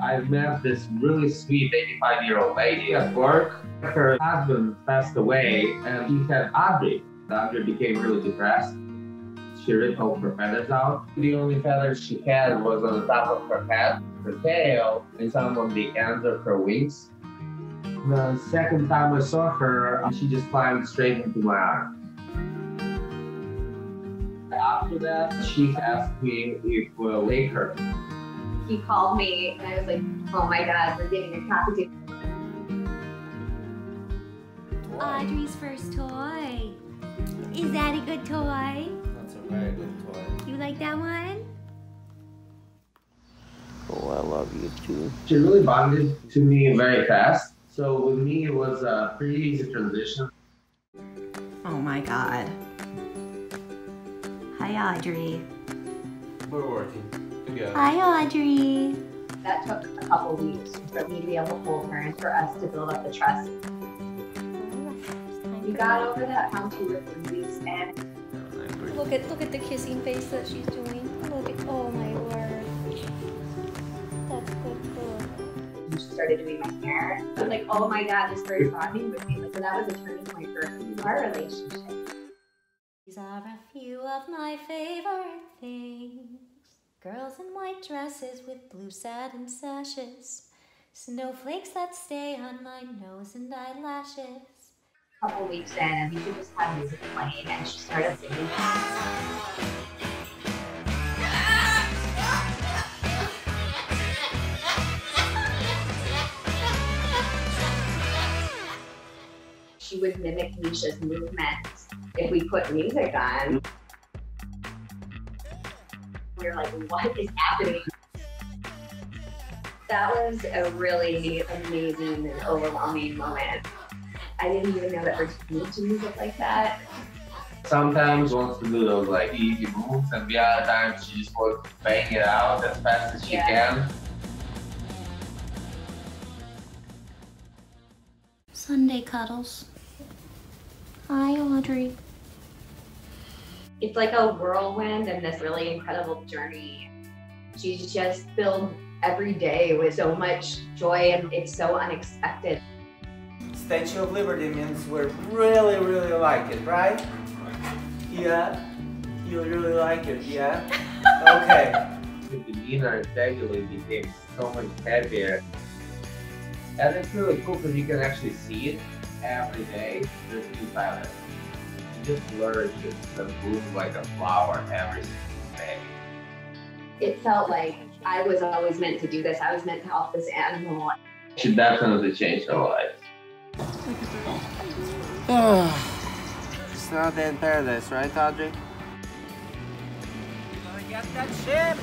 I met this really sweet 85-year-old lady at work. Her husband passed away and she had Audrey. Audrey became really depressed. She ripped all her feathers out. The only feathers she had was on the top of her head, her tail, and some on the ends of her wings. The second time I saw her, she just climbed straight into my arms. After that, she asked me if we'll wake her. He called me and I was like, oh my God, we're getting a cockatoo. Audrey's first toy. Is that a good toy? That's a very good toy. You like that one? Oh, I love you too. She really bonded to me very fast. So with me, it was a pretty easy transition. Oh my God. Hi, Audrey. We're working together. Hi, Audrey. That took a couple weeks for me to be able to hold her and for us to build up the trust. We got over that around 2 or 3 weeks and Look at the kissing face that she's doing. Look at, oh my word. That's good for she started doing my hair. I was like, oh my God, this started bonding with me. So that was a turning point for our relationship. These are a few of my favorite things. Girls in white dresses with blue satin sashes. Snowflakes that stay on my nose and eyelashes. A couple weeks in, and Misha just had music playing, and she started singing. She would mimic Misha's movements if we put music on. We were like, what is happening? That was a really amazing and overwhelming moment. I didn't even know that her team to music like that. Sometimes wants to do those like easy moves, and the other times she just wants to bang it out as fast as she can. Sunday cuddles. Hi, Audrey. It's like a whirlwind and this really incredible journey. She's just filled every day with so much joy, and it's so unexpected. Statue of Liberty means we really, really like it, right? Yeah? You really like it, yeah? Okay. The demeanor gradually became so much heavier. And it's really cool because you can actually see it every day. There's 2 feathers. It just flourishes and blooms like a flower every single day. It felt like I was always meant to do this. I was meant to help this animal. She definitely changed her life. It's not in paradise, right, Audrey? Gotta get that ship!